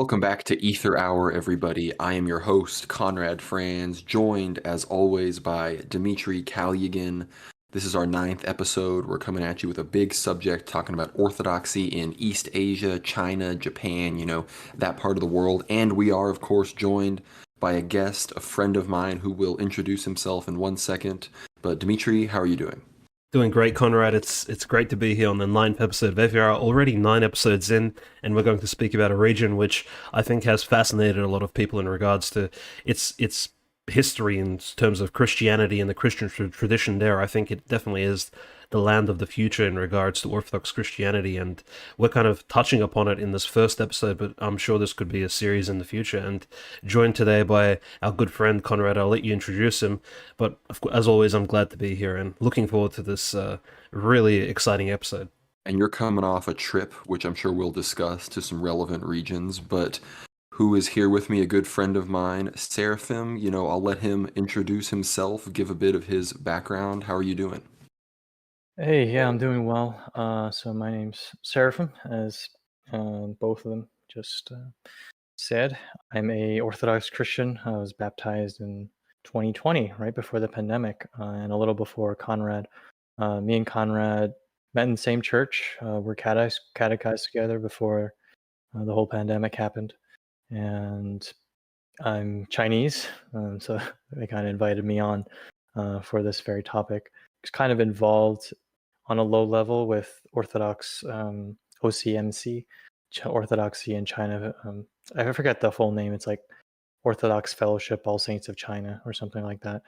Welcome back to Ether Hour, everybody. I am your host, Conrad Franz, joined as always by Dmitry Kalyagin. This is our ninth episode. We're coming at you with a big subject talking about Orthodoxy in East Asia, China, Japan, that part of the world. And we are, of course, joined by a guest, a friend of mine who will introduce himself in 1 second. But Dmitry, how are you doing? Doing great, Conrad. It's great to be here on the ninth episode of FVR. Already 9 episodes in, and we're going to speak about a region which I think has fascinated a lot of people in regards to its history in terms of Christianity and the Christian tradition there. I think it definitely is the land of the future in regards to Orthodox Christianity, and we're kind of touching upon it in this first episode, but I'm sure this could be a series in the future. And joined today by our good friend Conrad. I'll let you introduce him, but as always, I'm glad to be here and looking forward to this really exciting episode. And you're coming off a trip, which I'm sure we'll discuss, to some relevant regions, but who is here with me, a good friend of mine, Seraphim. I'll let him introduce himself, give a bit of his background. How are you doing? Hey, yeah, I'm doing well. So my name's Seraphim, as both of them just said. I'm a Orthodox Christian. I was baptized in 2020, right before the pandemic, and a little before Conrad. Me and Conrad met in the same church. We're catechized together before the whole pandemic happened. And I'm Chinese, so they kind of invited me on for this very topic. It's kind of involved on a low level with Orthodox OCMC, Orthodoxy in China. I forget the full name. It's like Orthodox Fellowship, All Saints of China, or something like that.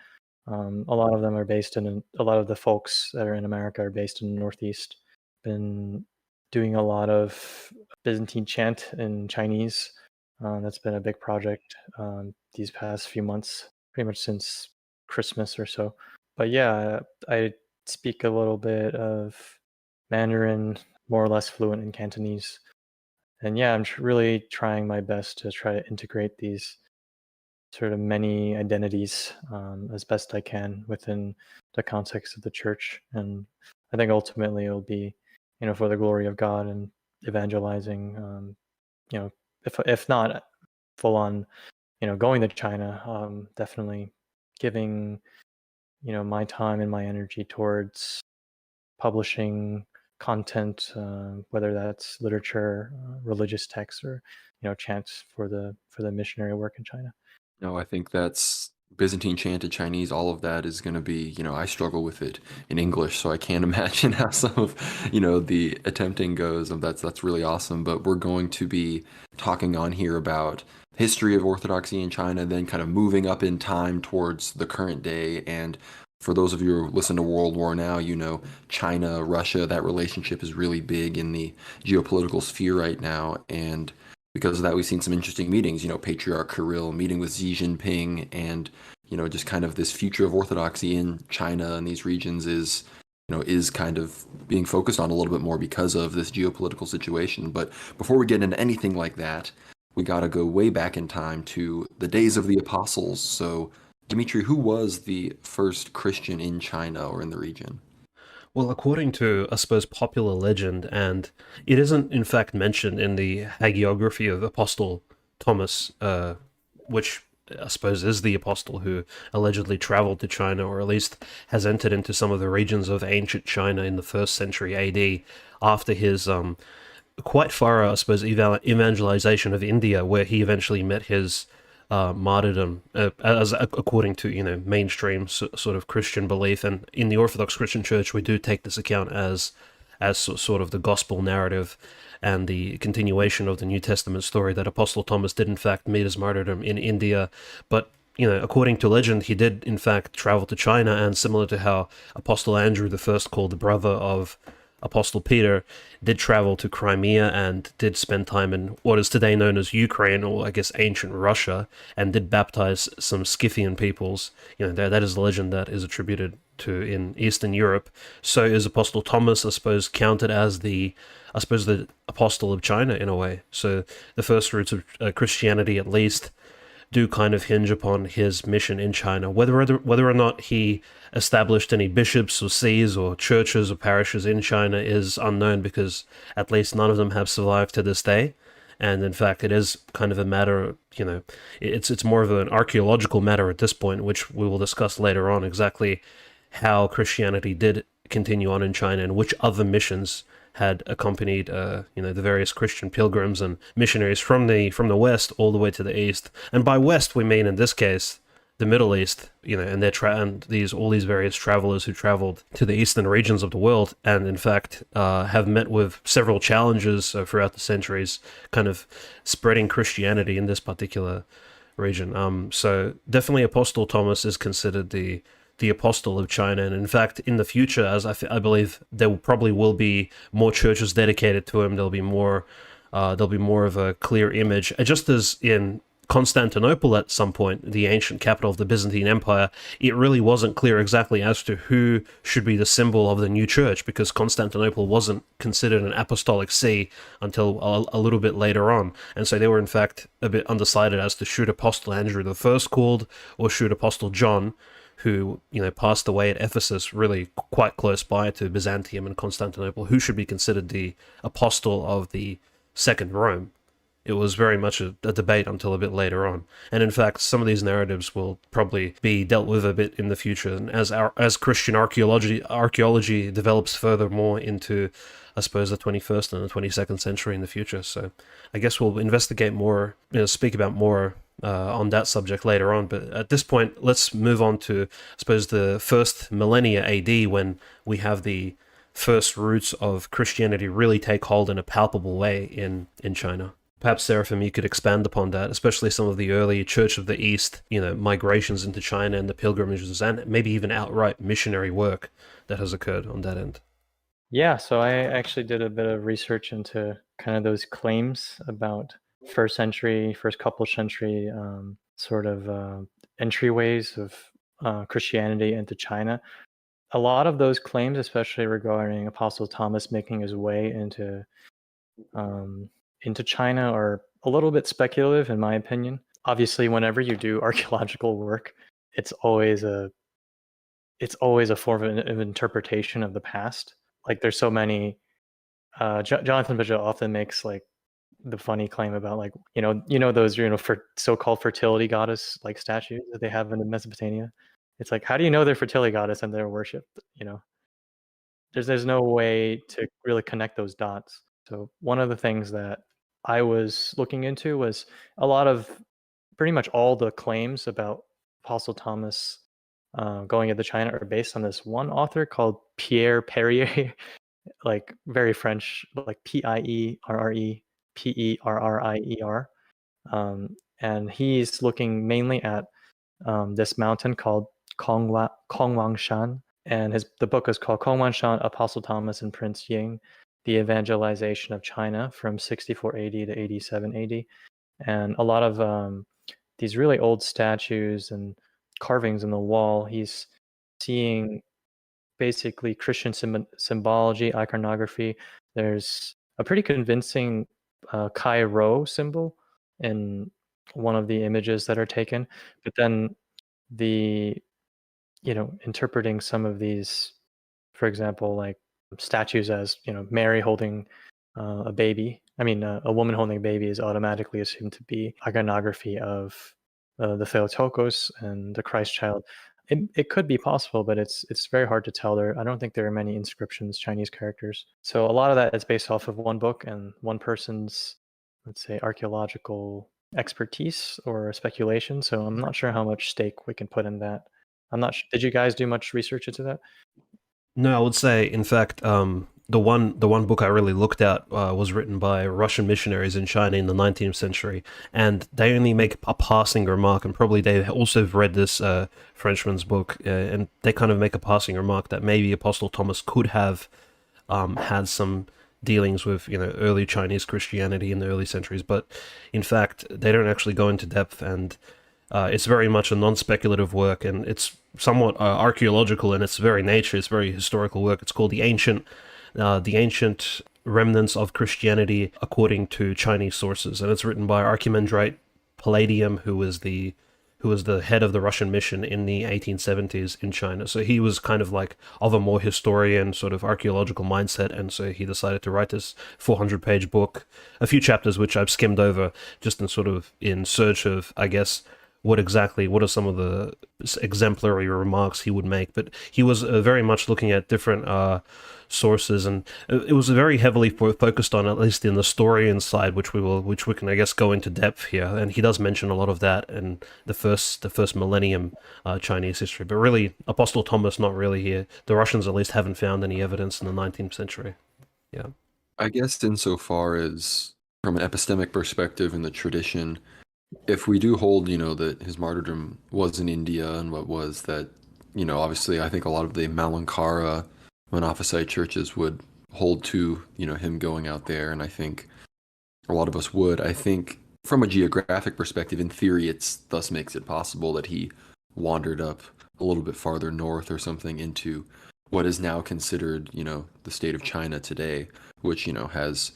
A lot of them are based in, a lot of the folks that are in America are based in the Northeast. Been doing a lot of Byzantine chant in Chinese. That's been a big project these past few months, pretty much since Christmas or so. But yeah, I speak a little bit of Mandarin, more or less fluent in Cantonese. And yeah, I'm really trying my best to try to integrate these sort of many identities as best I can within the context of the church. And I think ultimately it'll be, for the glory of God and evangelizing, if not full on, going to China, definitely giving my time and my energy towards publishing content, whether that's literature, religious texts, or chants for the missionary work in China. No, I think that's Byzantine chanted Chinese, all of that is going to be, I struggle with it in English, so I can't imagine how some of, the attempting goes. And that's really awesome. But we're going to be talking on here about history of Orthodoxy in China, then kind of moving up in time towards the current day. And for those of you who listen to World War now, China, Russia, that relationship is really big in the geopolitical sphere right now. And because of that, we've seen some interesting meetings, Patriarch Kirill meeting with Xi Jinping, and, just kind of this future of Orthodoxy in China and these regions is kind of being focused on a little bit more because of this geopolitical situation. But before we get into anything like that, we got to go way back in time to the days of the apostles. So, Dmitry, who was the first Christian in China or in the region? Well, according to, I suppose, popular legend, and it isn't in fact mentioned in the hagiography of Apostle Thomas, which I suppose is the apostle who allegedly traveled to China, or at least has entered into some of the regions of ancient China in the 1st century AD, after his quite thorough, I suppose, evangelization of India, where he eventually met his martyrdom, as according to mainstream sort of Christian belief. And in the Orthodox Christian Church, we do take this account as sort of the gospel narrative and the continuation of the New Testament story, that Apostle Thomas did in fact meet his martyrdom in India. But according to legend, he did in fact travel to China, and similar to how Apostle Andrew the First, called the brother of Apostle Peter, did travel to Crimea and did spend time in what is today known as Ukraine, or I guess ancient Russia, and did baptize some Scythian peoples. That is the legend that is attributed to in Eastern Europe. So is Apostle Thomas, I suppose, counted as the apostle of China in a way. So the first roots of Christianity, at least, do kind of hinge upon his mission in China. Whether or not he established any bishops or sees or churches or parishes in China is unknown, because at least none of them have survived to this day. And in fact, it is kind of a matter, it's more of an archaeological matter at this point, which we will discuss later on, exactly how Christianity did continue on in China and which other missions had accompanied, the various Christian pilgrims and missionaries from the west all the way to the east. And by west, we mean in this case the Middle East, and all these various travelers who traveled to the eastern regions of the world, and in fact have met with several challenges throughout the centuries, kind of spreading Christianity in this particular region. So definitely, Apostle Thomas is considered the apostle of China, and in fact, in the future, as I believe, there probably will be more churches dedicated to him. There'll be more of a clear image, just as in Constantinople at some point, the ancient capital of the Byzantine Empire, it really wasn't clear exactly as to who should be the symbol of the new church, because Constantinople wasn't considered an apostolic see until a little bit later on. And so they were in fact a bit undecided as to should Apostle Andrew the First called, or should Apostle John, who passed away at Ephesus, really quite close by to Byzantium and Constantinople, who should be considered the apostle of the Second Rome. It was very much a debate until a bit later on. And in fact, some of these narratives will probably be dealt with a bit in the future. And as Christian archaeology develops furthermore into, I suppose, the 21st and the 22nd century in the future. So I guess we'll investigate more, speak about more on that subject later on. But at this point, let's move on to, I suppose, the first millennia AD, when we have the first roots of Christianity really take hold in a palpable way in China. Perhaps, Seraphim, you could expand upon that, especially some of the early Church of the East, migrations into China and the pilgrimages, and maybe even outright missionary work that has occurred on that end. Yeah, so I actually did a bit of research into kind of those claims about first couple century sort of entryways of Christianity into China. A lot of those claims, especially regarding Apostle Thomas making his way into China, are a little bit speculative, in my opinion. Obviously, whenever you do archaeological work, it's always a form of interpretation of the past. Like, there's so many. Jonathan Bajot often makes like the funny claim about, like, those for so-called fertility goddess like statues that they have in Mesopotamia. It's like, how do you know they're fertility goddess and they're worshipped? There's no way to really connect those dots. So one of the things that I was looking into was pretty much all the claims about Apostle Thomas going into China are based on this one author called Pierre Perrier, like very French, like Pierre and he's looking mainly at this mountain called Kongwangshan, and the book is called Kongwangshan, Apostle Thomas and Prince Ying, the Evangelization of China from 64 AD to 87 AD. And a lot of these really old statues and carvings in the wall, he's seeing basically Christian symbology, iconography. There's a pretty convincing Kai Rho symbol in one of the images that are taken, but then interpreting some of these, for example, like statues as Mary holding a baby. I mean, a woman holding a baby is automatically assumed to be iconography of the Theotokos and the Christ child. It could be possible, but it's very hard to tell. I don't think there are many inscriptions, Chinese characters. So a lot of that is based off of one book and one person's, let's say, archaeological expertise or speculation. So I'm not sure how much stake we can put in that. I'm not sure. Did you guys do much research into that? No, I would say, in fact, the one book I really looked at was written by Russian missionaries in China in the 19th century, and they only make a passing remark, and probably they also have read this Frenchman's book, and they kind of make a passing remark that maybe Apostle Thomas could have had some dealings with early Chinese Christianity in the early centuries, but in fact they don't actually go into depth, and it's very much a non-speculative work, and it's somewhat archaeological in its very nature. It's very historical work. It's called the ancient remnants of Christianity according to Chinese sources, and it's written by Archimandrite Palladium, who was who was the head of the Russian mission in the 1870s in China. So he was kind of like of a more historian, sort of archaeological mindset, and so he decided to write this 400-page book, a few chapters which I've skimmed over, just in sort of in search of, I guess, what are some of the exemplary remarks he would make. But he was very much looking at different sources, and it was very heavily focused on, at least in the historian side, which we can, I guess, go into depth here. And he does mention a lot of that in the first millennium Chinese history. But really, Apostle Thomas, not really here. The Russians at least haven't found any evidence in the 19th century. Yeah. I guess insofar as from an epistemic perspective in the tradition, if we do hold, that his martyrdom was in India and what was that, obviously I think a lot of the Malankara Monophysite churches would hold to, him going out there, and I think a lot of us would. I think from a geographic perspective, in theory, it's thus makes it possible that he wandered up a little bit farther north or something into what is now considered, the state of China today, which, has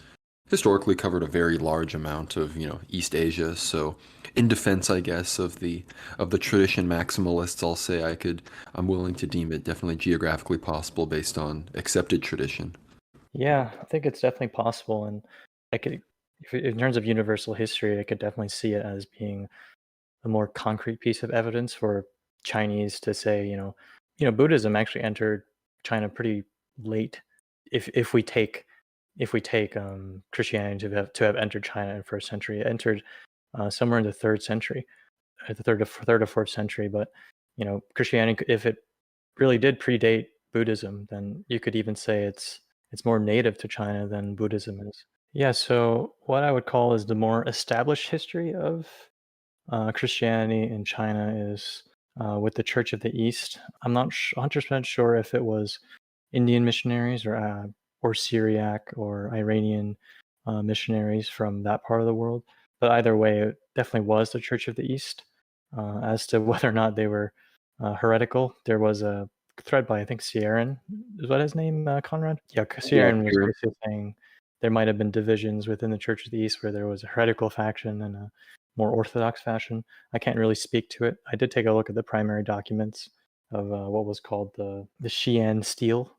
historically covered a very large amount of, East Asia. So in defense, I guess, of the tradition maximalists, I'll say I'm willing to deem it definitely geographically possible based on accepted tradition. Yeah, I think it's definitely possible, and I could, in terms of universal history, I could definitely see it as being a more concrete piece of evidence for Chinese to say, Buddhism actually entered China pretty late. If we take Christianity to have entered China in first century, it entered somewhere in the third century, the third or fourth century. But Christianity, if it really did predate Buddhism, then you could even say it's more native to China than Buddhism is. Yeah. So what I would call is the more established history of Christianity in China is with the Church of the East. I'm not 100% sure if it was Indian missionaries or Syriac or Iranian missionaries from that part of the world. But either way, it definitely was the Church of the East. As to whether or not they were heretical, there was a thread by, I think, Sierran. Is that his name, Conrad? Yeah, Sierran was Sure. basically saying there might have been divisions within the Church of the East where there was a heretical faction and a more orthodox fashion. I can't really speak to it. I did take a look at the primary documents of what was called the Xi'an Stele.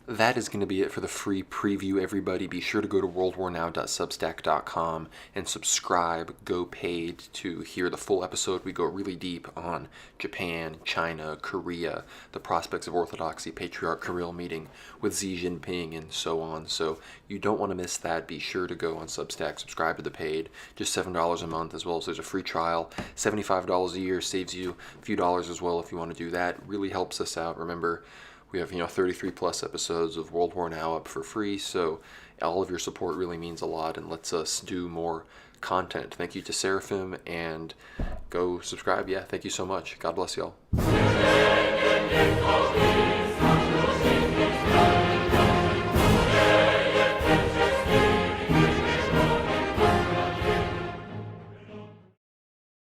That is going to be it for the free preview, everybody. Be sure to go to worldwarnow.substack.com and subscribe, go paid to hear the full episode. We go really deep on Japan, China, Korea, the prospects of Orthodoxy, Patriarch Kirill meeting with Xi Jinping, and so on. So you don't want to miss that. Be sure to go on Substack, subscribe to the paid, just $7 a month, as well as there's a free trial. $75 a year saves you a few dollars as well if you want to do that. Really helps us out. Remember, we have 33 plus episodes of World War Now up for free, so all of your support really means a lot and lets us do more content. Thank you to Seraphim, and go subscribe. Yeah, thank you so much. God bless y'all.